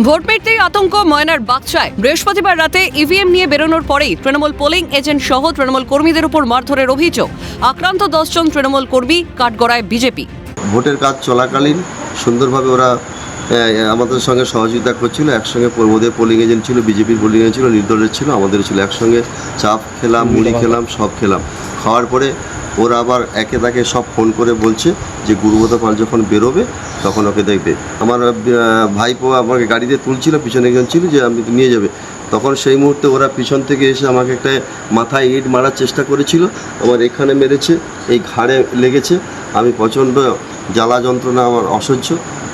Vote মিটতেই আতঙ্ক ময়নার বাগচায়। বৃহস্পতিবার রাতে ইভিএম নিয়ে বেরোনোর পরেই তৃণমূল পোলিং এজেন্ট সহ তৃণমূল কর্মীদের উপর মারধরের অভিযোগ। আক্রান্ত 10 জন তৃণমূল কর্মী, কাঠগড়ায় বিজেপি। ভোটের কাজ চলাকালীন সুন্দরভাবে ওরা আমাদের সঙ্গে সহযোগিতা করছিল। একসঙ্গে ওদের পোলিং এজেন্ট ছিল, বিজেপির পোলিং এজেন্ট ছিল, নির্দলের ছিল, আমাদের ছিল। একসঙ্গে চাপ খেলাম, মুড়ি খেলাম, সব খেলাম। খাওয়ার পরে ওরা আবার একে তাকে সব ফোন করে বলছে যে গুরুব্রত পাল যখন বেরোবে তখন ওকে দেখবে। আমার ভাইপো আমাকে গাড়িতে তুলছিল, পিছনে একজন ছিল যে আমি নিয়ে যাবে। তখন সেই মুহূর্তে ওরা পিছন থেকে এসে আমাকে একটা মাথায় ইট মারার চেষ্টা করেছিল। আমার এখানে মেরেছে, এই ঘাড়ে লেগেছে। আমি প্রচণ্ড জ্বালা যন্ত্রণা আমার অসহ্য।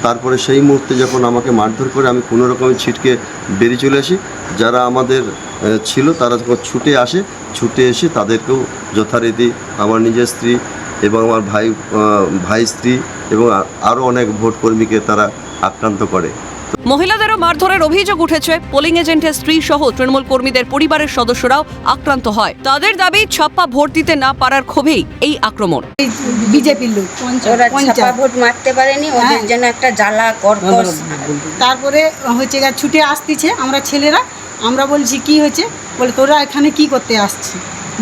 তারপরে সেই মুহূর্তে যখন আমাকে মারধর করে আমি কোনো রকমের ছিটকে বেরিয়ে চলে আসি। যারা আমাদের ছিল তারা যখন ছুটে এসে তাদেরকেও যথারীতি আমার নিজের স্ত্রী এবং আমার ভাই স্ত্রী এবং আরও অনেক ভোট কর্মীকে তারা আক্রান্ত করে। মহিলাদেরও মারধরের অভিযোগ উঠেছে। পোলিং এজেন্টের স্ত্রী সহ তৃণমূল কর্মীদের পরিবারের সদস্যরাও আক্রান্ত হয়। তাদের দাবি ছাপ্পা ভোট দিতে না পারার ক্ষোভেই এই আক্রমণ। বিজেপির লোক ওরা ছাপ্পা ভোট মারতে পারেনি, ওদের জন্য একটা জ্বালা কর্কশ। তারপরে হচ্ছে ছুটে আসতেছে আমরা ছেলেরা। আমরা বলছি কি হয়েছে, বলে তোরা এখানে কি করতে আসছি?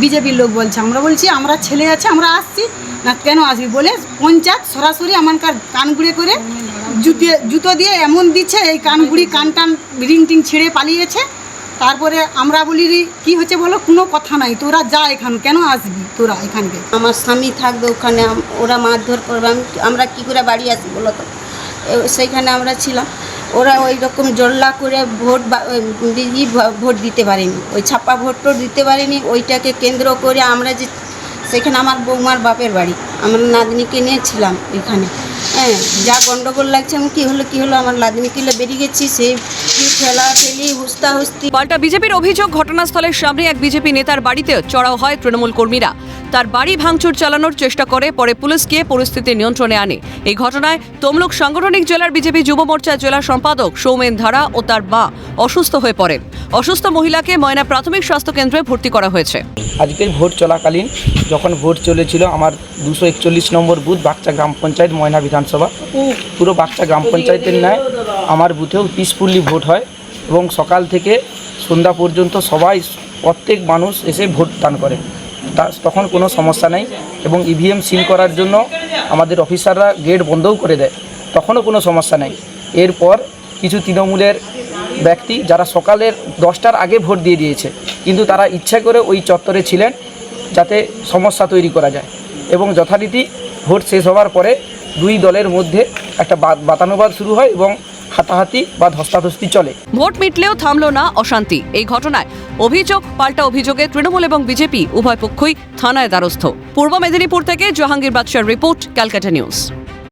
বিজেপির লোক বলছে। আমরা বলছি আমরা ছেলে আছে, আমরা আসছি না। কেন আসবি বলে পঞ্চায়েত সরাসরি আমানকার কানগুড়ে করে জুতো দিয়ে এমন দিচ্ছে, এই কানগুড়ি কান রিং টিং ছিঁড়ে পালিয়েছে। তারপরে আমরা বলি কি হচ্ছে বলো, কোনো কথা নাই, তোরা যা এখান, কেন আসবি তোরা এখানকে? আমার স্বামী থাকবে ওখানে, ওরা মারধর করবে, আমরা কী করে বাড়ি আসি বলো তো? সেইখানে আমরা ছিলাম। ওরা ওই রকম জল্লা করে ভোট দিতে পারেনি, ওই ছাপ্পা ভোটও দিতে পারেনি। ওইটাকে কেন্দ্র করে আমরা যে সেখানে আমার বৌমার বাপের বাড়ি, আমার নাতনিকে নিয়েছিলাম ওইখানে। হ্যাঁ, যা গন্ডগোল লাগছে, আমি কী হলো আমার নাতনিকে বেরিয়ে গেছি, সেই ঠেলাঠেলি হুস্তাহুস্তি। পাল্টা বিজেপির অভিযোগ, ঘটনাস্থলের সামনে এক বিজেপি নেতার বাড়িতে চড়াও হয় তৃণমূল কর্মীরা। তার বাড়ি ভাঙচুর চালানোর চেষ্টা করে, পরে পুলিশ গিয়ে পরিস্থিতি নিয়ন্ত্রণে আনে। এই ঘটনায় তমলুক সাংগঠনিক জেলার বিজেপি যুব মোর্চার জেলা সম্পাদক সৌমেন ধারা ও তার মা অসুস্থ হয়ে পড়েন। অসুস্থ মহিলাকে ময়না প্রাথমিক স্বাস্থ্য কেন্দ্রে ভর্তি করা হয়েছে। আজকের ভোট চলাকালীন যখন ভোট চলেছিল, আমার 241 নম্বর বুথ বাগচা গ্রাম পঞ্চায়েত ময়না বিধানসভা, পুরো বাগচা গ্রাম পঞ্চায়েতের ন্যায় আমার বুথেও পিসফুলি ভোট হয় এবং সকাল থেকে সন্ধ্যা পর্যন্ত প্রত্যেক মানুষ এসে ভোট দান করে। তখন কোনো সমস্যা নেই এবং ইভিএম সিল করার জন্য আমাদের অফিসাররা গেট বন্ধও করে দেয়, তখনও কোনো সমস্যা নেই। এরপর কিছু তৃণমূলের ব্যক্তি যারা সকালের 10টার আগে ভোট দিয়ে দিয়েছে, কিন্তু তারা ইচ্ছা করে ওই চত্বরে ছিলেন যাতে সমস্যা তৈরি করা যায় এবং যথারীতি ভোট শেষ হওয়ার পরে দুই দলের মধ্যে একটা বাতানুবাদ শুরু হয় এবং হাতাহাতি বা ধস্তাধস্তি চলে। ভোট মিটলেও থামল না অশান্তি। এই ঘটনায় অভিযোগ পাল্টা অভিযোগে তৃণমূল এবং বিজেপি উভয় পক্ষই থানায় দ্বারস্থ। পূর্ব মেদিনীপুর থেকে জাহাঙ্গীর বাদশার রিপোর্ট, ক্যালকাটা নিউজ।